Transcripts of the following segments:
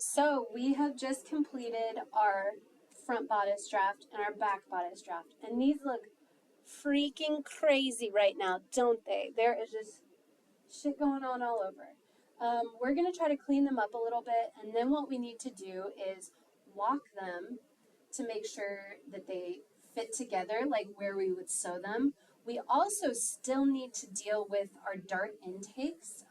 so we have just completed our front bodice draft and our back bodice draft, and these look freaking crazy right now, don't they? There is just shit going on all over. We're going to try to clean them up a little bit, and then what we need to do is walk them to make sure that they fit together, like where we would sew them. We also still need to deal with our dart intakes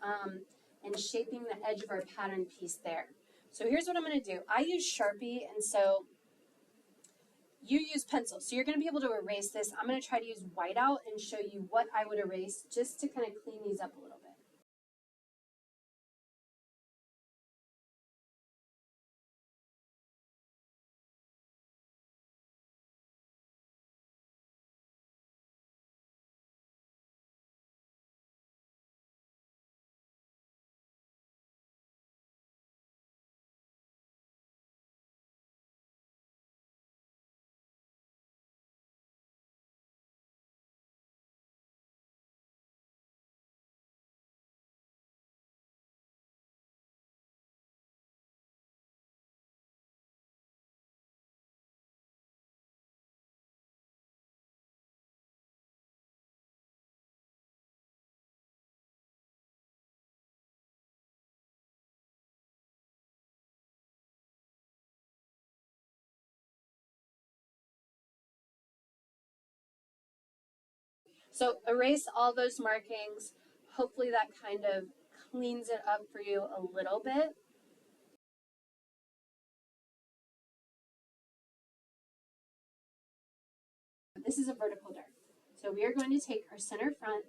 and shaping the edge of our pattern piece there. So here's what I'm going to do. I use Sharpie, and so you use pencil. So you're going to be able to erase this. I'm going to try to use whiteout and show you what I would erase just to kind of clean these up a little bit. So erase all those markings. Hopefully that kind of cleans it up for you a little bit. This is a vertical dart. So we are going to take our center front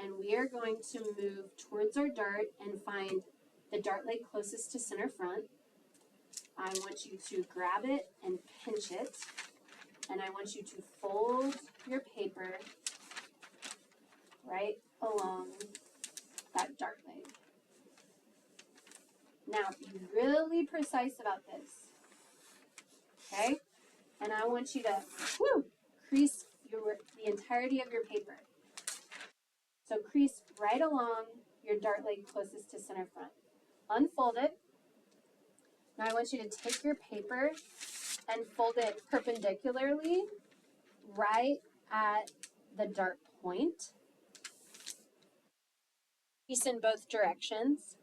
and we are going to move towards our dart and find the dart leg closest to center front. I want you to grab it and pinch it, and I want you to fold your paper right along that dart leg. Now, be really precise about this, okay? And I want you to crease the entirety of your paper. So crease right along your dart leg closest to center front. Unfold it. Now I want you to take your paper and fold it perpendicularly right at the dart point. Crease in both directions.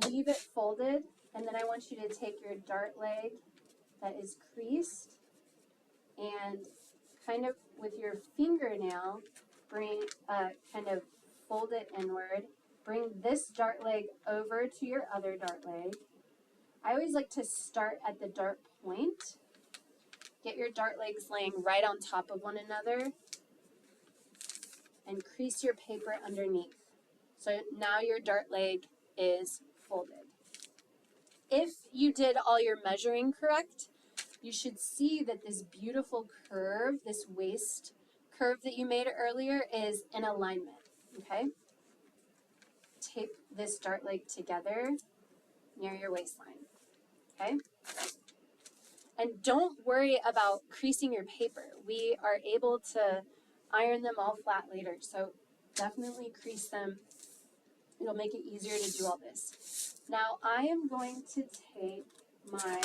Leave it folded, and then I want you to take your dart leg that is creased and kind of with your fingernail bring kind of fold it inward. Bring this dart leg over to your other dart leg. I always like to start at the dart point. Get your dart legs laying right on top of one another and crease your paper underneath. So now your dart leg is folded. If you did all your measuring correct, you should see that this beautiful curve, this waist curve that you made earlier, is in alignment, okay? Tape this dart leg together near your waistline, okay? And don't worry about creasing your paper. We are able to iron them all flat later, so definitely crease them. It'll make it easier to do all this. Now I am going to take my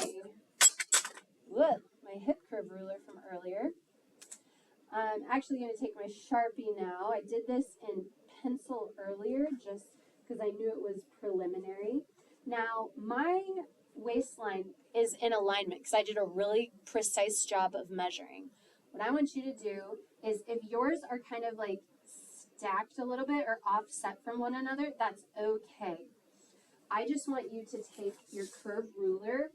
hip curve ruler from earlier. I'm actually going to take my Sharpie now. I did this in pencil earlier just because I knew it was preliminary. Now my waistline is in alignment because I did a really precise job of measuring. What I want you to do is, if yours are kind of like stacked a little bit or offset from one another, that's okay. I just want you to take your curved ruler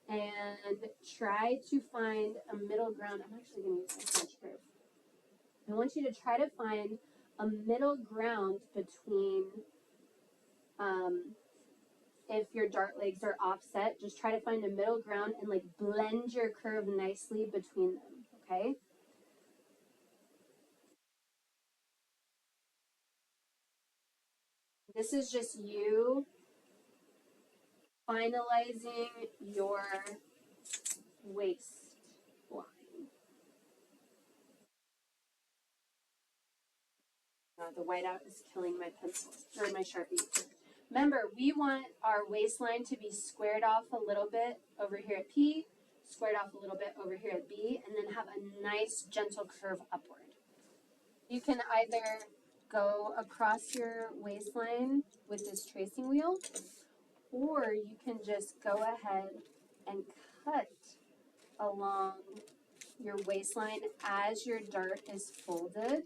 and try to find a middle ground. I'm actually going to use my French curve. I want you to try to find a middle ground between, if your dart legs are offset, just try to find a middle ground and like blend your curve nicely between them, okay? This is just you finalizing your waistline. The whiteout is killing my pencils, or my Sharpie. Remember, we want our waistline to be squared off a little bit over here at P, squared off a little bit over here at B, and then have a nice gentle curve upward. You can either go across your waistline with this tracing wheel, or you can just go ahead and cut along your waistline as your dart is folded,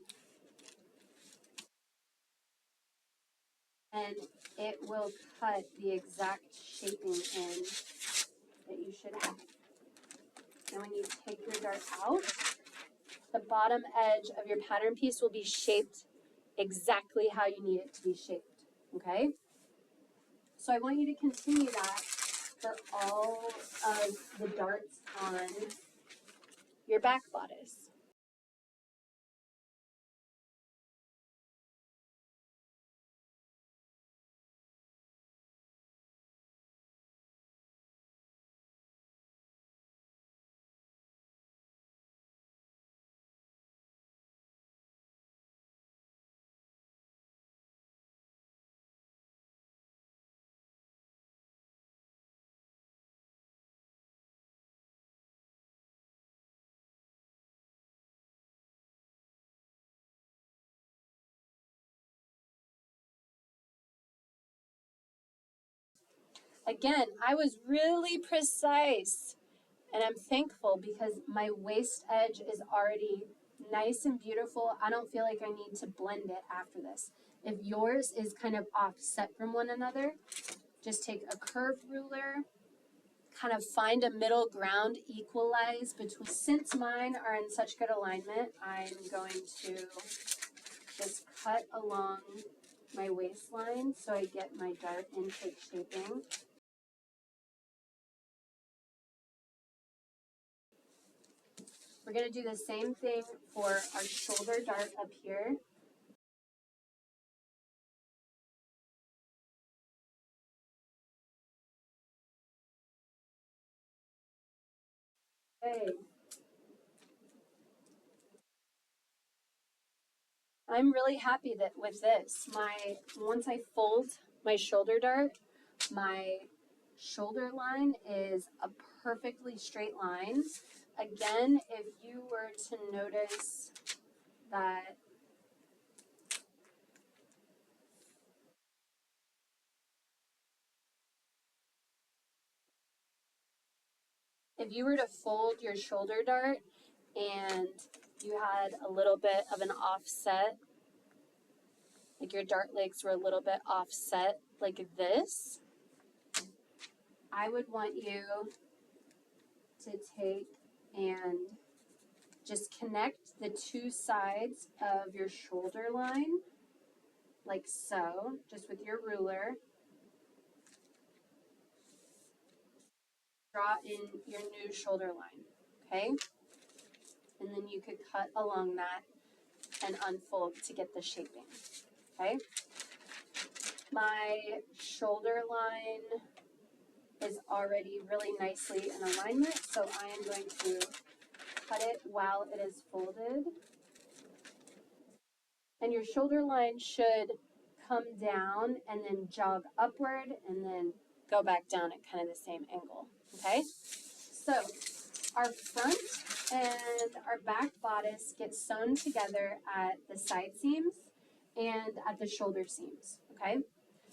and it will cut the exact shaping in that you should have. And when you take your dart out, the bottom edge of your pattern piece will be shaped exactly how you need it to be shaped, okay? So I want you to continue that for all of the darts on your back bodice. Again, I was really precise, and I'm thankful because my waist edge is already nice and beautiful. I don't feel like I need to blend it after this. If yours is kind of offset from one another, just take a curved ruler, kind of find a middle ground, equalize between. Since mine are in such good alignment, I'm going to just cut along my waistline so I get my dart intake shaping. We're going to do the same thing for our shoulder dart up here. Okay. I'm really happy that with this, once I fold my shoulder dart, my shoulder line is a perfectly straight line. Again, if you were to notice that if you were to fold your shoulder dart and you had a little bit of an offset, like your dart legs were a little bit offset like this, I would want you to take and just connect the two sides of your shoulder line like so, just with your ruler. Draw in your new shoulder line, okay? And then you could cut along that and unfold to get the shaping, okay? My shoulder line is already really nicely in alignment, so I am going to cut it while it is folded. And your shoulder line should come down and then jog upward and then go back down at kind of the same angle, okay? So our front and our back bodice get sewn together at the side seams and at the shoulder seams, okay?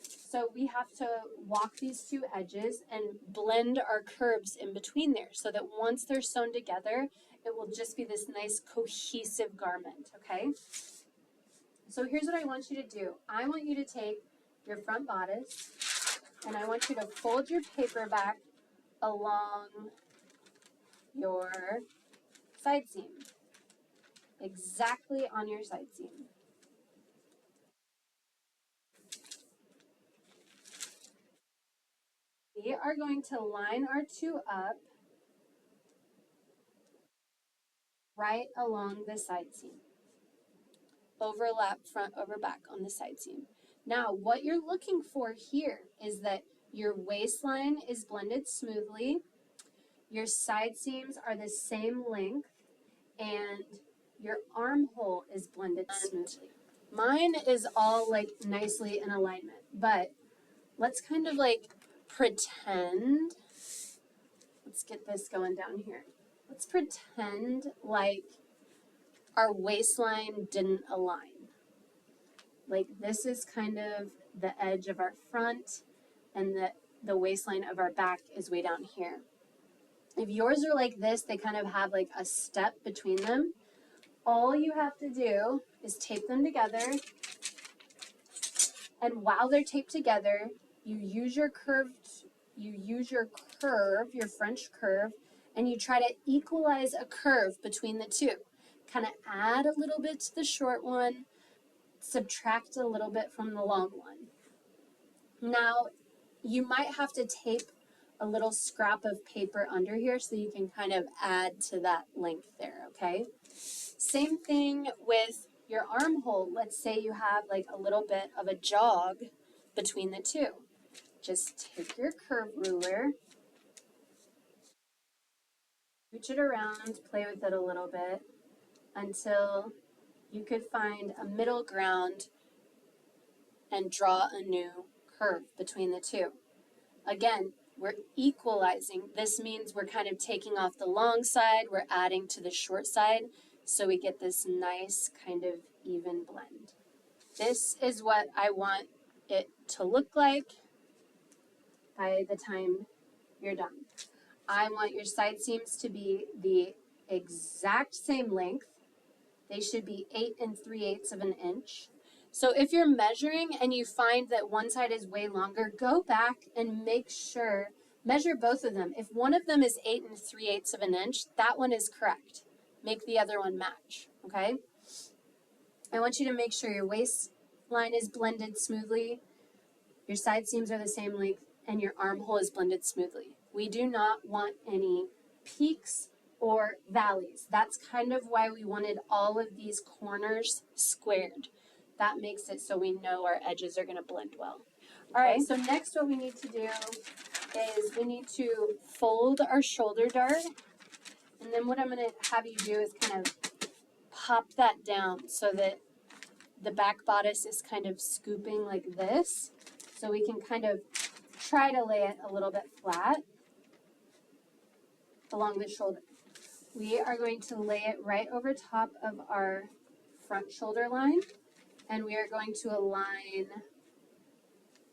So we have to walk these two edges and blend our curves in between there so that once they're sewn together, it will just be this nice cohesive garment, okay? So here's what I want you to do. I want you to take your front bodice and I want you to fold your paper back along your side seam, exactly on your side seam. We are going to line our two up right along the side seam. Overlap front over back on the side seam. Now, what you're looking for here is that your waistline is blended smoothly, your side seams are the same length, and your armhole is blended smoothly. Mine is all like nicely in alignment, but let's kind of like pretend, let's get this going down here. Let's pretend like our waistline didn't align. Like this is kind of the edge of our front and the waistline of our back is way down here. If yours are like this, they kind of have like a step between them. All you have to do is tape them together. And while they're taped together, you use your curve, your French curve, and you try to equalize a curve between the two. Kind of add a little bit to the short one, subtract a little bit from the long one. Now, you might have to tape a little scrap of paper under here so you can kind of add to that length there, okay? Same thing with your armhole. Let's say you have like a little bit of a jog between the two. Just take your curve ruler, switch it around, play with it a little bit until you could find a middle ground and draw a new curve between the two. Again, we're equalizing. This means we're kind of taking off the long side, we're adding to the short side, so we get this nice kind of even blend. This is what I want it to look like by the time you're done. I want your side seams to be the exact same length. They should be 8 3/8 of an inch. So if you're measuring and you find that one side is way longer, go back and make sure, measure both of them. If one of them is 8 3/8 of an inch, that one is correct. Make the other one match, okay? I want you to make sure your waistline is blended smoothly, your side seams are the same length, and your armhole is blended smoothly. We do not want any peaks or valleys. That's kind of why we wanted all of these corners squared. That makes it so we know our edges are going to blend well. All right, so next what we need to do is we need to fold our shoulder dart. And then what I'm going to have you do is kind of pop that down so that the back bodice is kind of scooping like this. So we can kind of try to lay it a little bit flat along the shoulder. We are going to lay it right over top of our front shoulder line, and we are going to align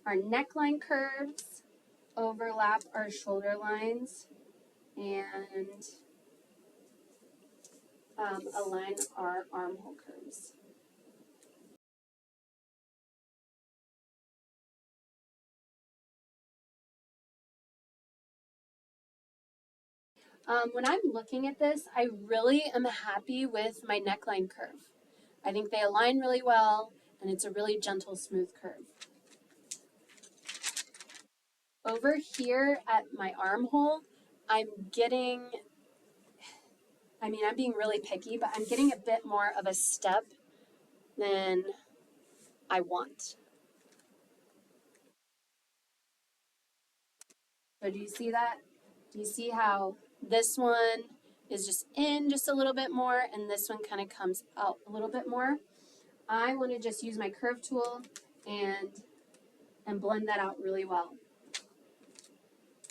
our neckline curves, overlap our shoulder lines, and align our armhole curves. When I'm looking at this, I really am happy with my neckline curve. I think they align really well, and it's a really gentle, smooth curve. Over here at my armhole, I'm being really picky, but I'm getting a bit more of a step than I want. So do you see that? Do you see how this one is just in just a little bit more, and this one kind of comes out a little bit more? I want to just use my curve tool and blend that out really well.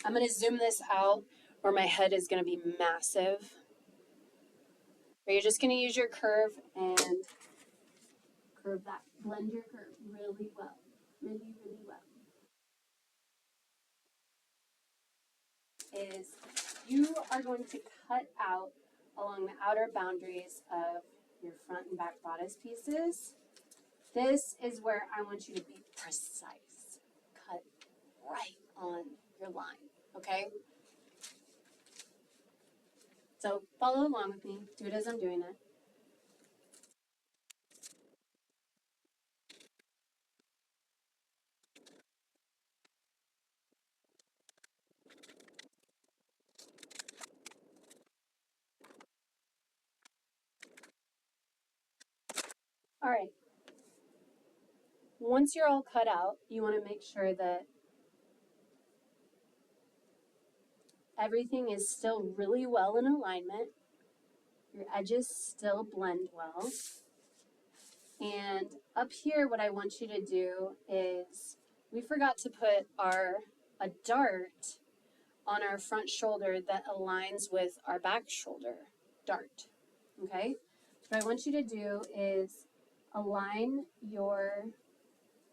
I'm going to zoom this out or my head is going to be massive. But you're just going to use your curve and curve that. Blend your curve really well. Really, really well. Is you are going to cut out along the outer boundaries of your front and back bodice pieces. This is where I want you to be precise. Cut right on your line, okay? So follow along with me. Do it as I'm doing it. All right. Once you're all cut out, you want to make sure that everything is still really well in alignment. Your edges still blend well. And up here, what I want you to do is we forgot to put a dart on our front shoulder that aligns with our back shoulder dart. Okay? What I want you to do is align your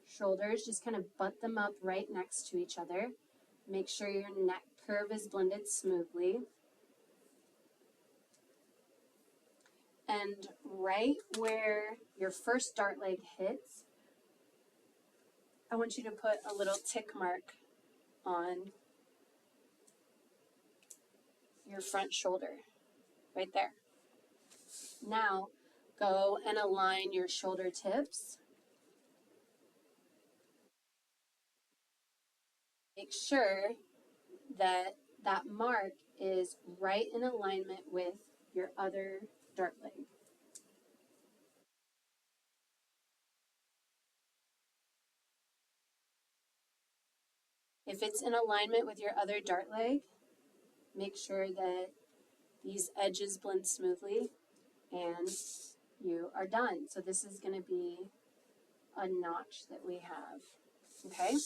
shoulders, just kind of butt them up right next to each other. Make sure your neck curve is blended smoothly. And right where your first dart leg hits, I want you to put a little tick mark on your front shoulder, right there. Now, go and align your shoulder tips. Make sure that that mark is right in alignment with your other dart leg. If it's in alignment with your other dart leg, make sure that these edges blend smoothly and you are done. So this is going to be a notch that we have. Okay?